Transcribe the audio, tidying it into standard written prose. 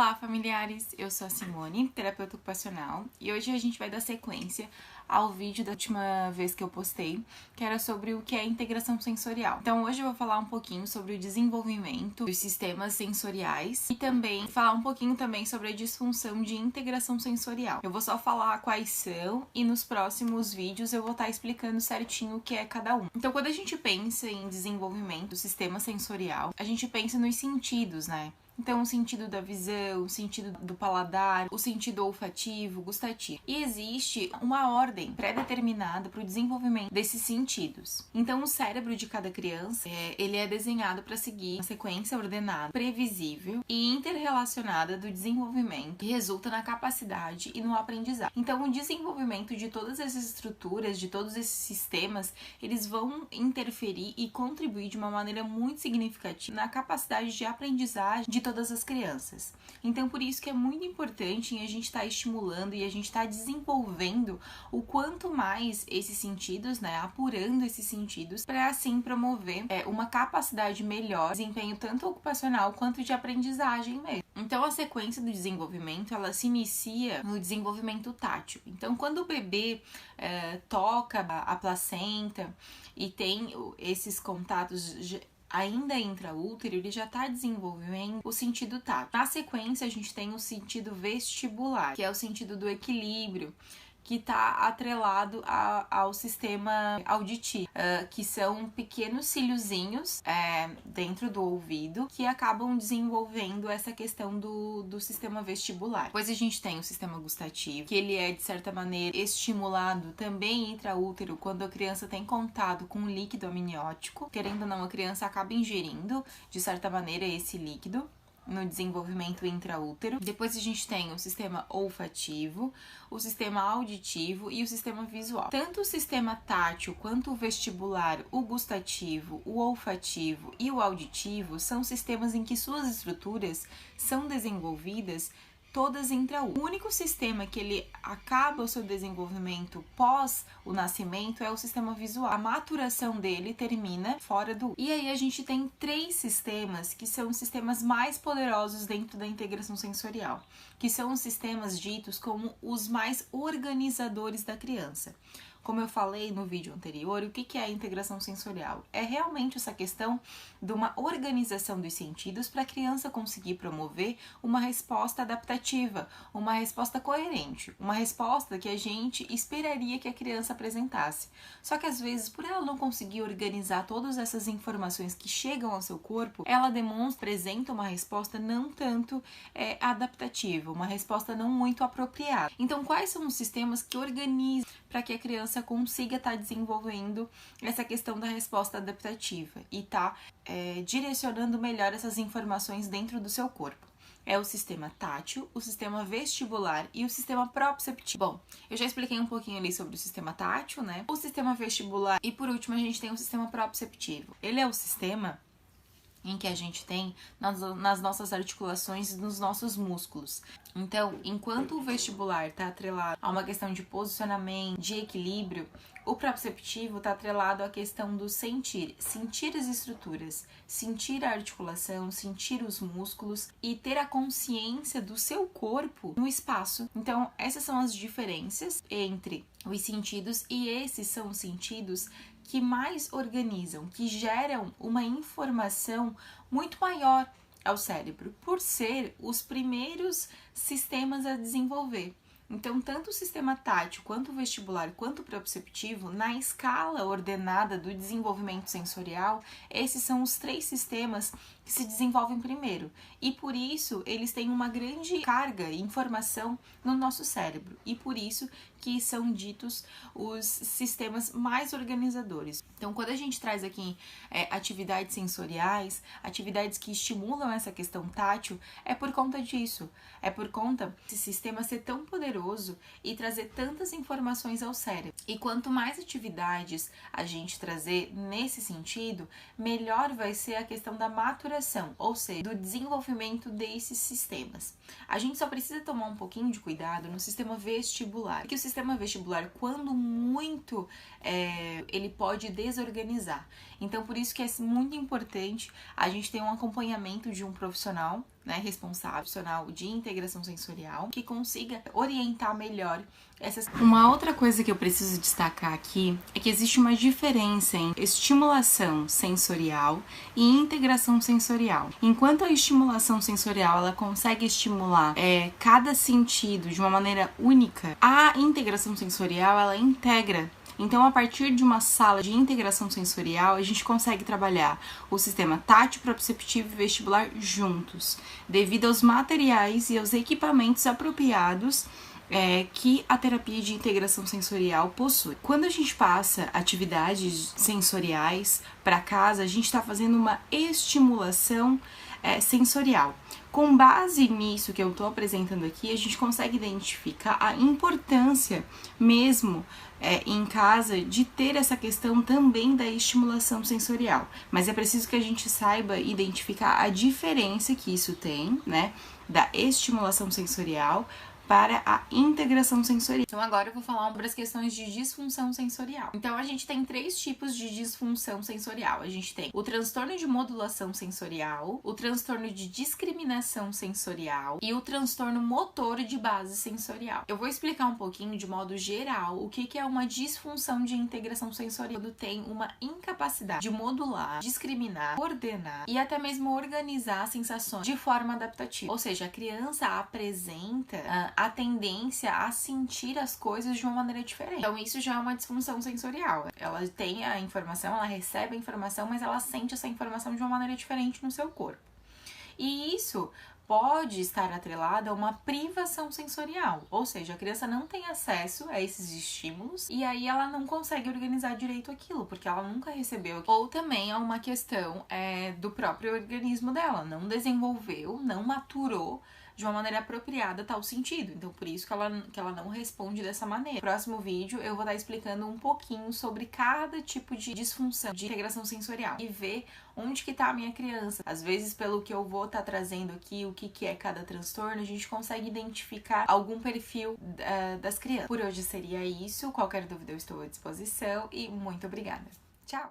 Olá, familiares! Eu sou a Simone, terapeuta ocupacional, e hoje a gente vai dar sequência ao vídeo da última vez que eu postei, que era sobre o que é integração sensorial. Então hoje eu vou falar um pouquinho sobre o desenvolvimento dos sistemas sensoriais e também falar um pouquinho também sobre a disfunção de integração sensorial. Eu vou só falar quais são e nos próximos vídeos eu vou estar explicando certinho o que é cada um. Então quando a gente pensa em desenvolvimento do sistema sensorial, a gente pensa nos sentidos, né? Então, o sentido da visão, o sentido do paladar, o sentido olfativo, gustativo. E existe uma ordem pré-determinada para o desenvolvimento desses sentidos. Então, o cérebro de cada criança, ele é desenhado para seguir uma sequência ordenada, previsível e interrelacionada do desenvolvimento, que resulta na capacidade e no aprendizado. Então, o desenvolvimento de todas essas estruturas, de todos esses sistemas, eles vão interferir e contribuir de uma maneira muito significativa na capacidade de aprendizagem de todas as crianças. Então, por isso que é muito importante a gente estar estimulando e a gente estar desenvolvendo o quanto mais esses sentidos, né, apurando esses sentidos, para assim promover uma capacidade melhor, desempenho tanto ocupacional quanto de aprendizagem mesmo. Então, a sequência do desenvolvimento, ela se inicia no desenvolvimento tátil. Então, quando o bebê toca a placenta e tem esses contatos ainda intraútero, ele já está desenvolvendo o sentido tátil. Na sequência, a gente tem o sentido vestibular, que é o sentido do equilíbrio, que está atrelado ao sistema auditivo, que são pequenos cíliozinhos dentro do ouvido que acabam desenvolvendo essa questão do sistema vestibular. Depois a gente tem o sistema gustativo, que ele é de certa maneira estimulado também intraútero quando a criança tem contato com o líquido amniótico. Querendo ou não, a criança acaba ingerindo de certa maneira esse líquido no desenvolvimento intraútero. Depois a gente tem o sistema olfativo, o sistema auditivo e o sistema visual. Tanto o sistema tátil quanto o vestibular, o gustativo, o olfativo e o auditivo são sistemas em que suas estruturas são desenvolvidas todas intraútero. O único sistema que ele acaba o seu desenvolvimento pós o nascimento é o sistema visual. A maturação dele termina fora do útero. E aí a gente tem 3 sistemas que são os sistemas mais poderosos dentro da integração sensorial, que são os sistemas ditos como os mais organizadores da criança. Como eu falei no vídeo anterior, o que é a integração sensorial? É realmente essa questão de uma organização dos sentidos para a criança conseguir promover uma resposta adaptativa, uma resposta coerente, uma resposta que a gente esperaria que a criança apresentasse. Só que às vezes, por ela não conseguir organizar todas essas informações que chegam ao seu corpo, ela apresenta uma resposta não tanto adaptativa, uma resposta não muito apropriada. Então, quais são os sistemas que organizam para que a criança consiga estar desenvolvendo essa questão da resposta adaptativa e direcionando melhor essas informações dentro do seu corpo? É o sistema tátil, o sistema vestibular e o sistema proprioceptivo. Bom, eu já expliquei um pouquinho ali sobre o sistema tátil, né? O sistema vestibular e, por último, a gente tem o sistema proprioceptivo. Ele é o sistema em que a gente tem nas nossas articulações e nos nossos músculos. Então, enquanto o vestibular está atrelado a uma questão de posicionamento, de equilíbrio, o proprioceptivo está atrelado à questão do sentir as estruturas, sentir a articulação, sentir os músculos e ter a consciência do seu corpo no espaço. Então, essas são as diferenças entre os sentidos, e esses são os sentidos que mais organizam, que geram uma informação muito maior ao cérebro, por ser os primeiros sistemas a desenvolver. Então, tanto o sistema tátil, quanto o vestibular, quanto o proprioceptivo, na escala ordenada do desenvolvimento sensorial, esses são os 3 sistemas que se desenvolvem primeiro. E por isso, eles têm uma grande carga e informação no nosso cérebro. E por isso que são ditos os sistemas mais organizadores. Então, quando a gente traz aqui atividades sensoriais, atividades que estimulam essa questão tátil, é por conta disso. É por conta desse sistema ser tão poderoso e trazer tantas informações ao cérebro. E quanto mais atividades a gente trazer nesse sentido, melhor vai ser a questão da maturação, ou seja, do desenvolvimento desses sistemas. A gente só precisa tomar um pouquinho de cuidado no sistema vestibular, porque o sistema vestibular, quando muito, ele pode desorganizar. Então, por isso que é muito importante a gente ter um acompanhamento de um profissional, né, responsável, profissional de integração sensorial, que consiga orientar melhor essas. Uma outra coisa que eu preciso destacar aqui é que existe uma diferença em estimulação sensorial e integração sensorial. Enquanto a estimulação sensorial ela consegue estimular cada sentido de uma maneira única, a integração sensorial ela integra. Então, a partir de uma sala de integração sensorial, a gente consegue trabalhar o sistema tátil, proprioceptivo e vestibular juntos, devido aos materiais e aos equipamentos apropriados que a terapia de integração sensorial possui. Quando a gente passa atividades sensoriais para casa, a gente está fazendo uma estimulação sensorial. Com base nisso que eu estou apresentando aqui, a gente consegue identificar a importância mesmo em casa de ter essa questão também da estimulação sensorial. Mas é preciso que a gente saiba identificar a diferença que isso tem, né, da estimulação sensorial para a integração sensorial. Então agora eu vou falar sobre as questões de disfunção sensorial. Então a gente tem 3 tipos de disfunção sensorial. A gente tem o transtorno de modulação sensorial, o transtorno de discriminação sensorial e o transtorno motor de base sensorial. Eu vou explicar um pouquinho de modo geral o que é uma disfunção de integração sensorial. Quando tem uma incapacidade de modular, discriminar, coordenar e até mesmo organizar sensações de forma adaptativa. Ou seja, a criança apresenta a tendência a sentir as coisas de uma maneira diferente. Então isso já é uma disfunção sensorial. Ela tem a informação, ela recebe a informação, mas ela sente essa informação de uma maneira diferente no seu corpo. E isso pode estar atrelada a uma privação sensorial, ou seja, a criança não tem acesso a esses estímulos e aí ela não consegue organizar direito aquilo, porque ela nunca recebeu aquilo. Ou também é uma questão do próprio organismo dela, não desenvolveu, não maturou de uma maneira apropriada tal sentido. Então, por isso que ela não responde dessa maneira. No próximo vídeo, eu vou estar explicando um pouquinho sobre cada tipo de disfunção de integração sensorial e ver onde que tá a minha criança. Às vezes, pelo que eu vou estar trazendo aqui, o que é cada transtorno, a gente consegue identificar algum perfil das crianças. Por hoje seria isso. Qualquer dúvida eu estou à disposição e muito obrigada. Tchau!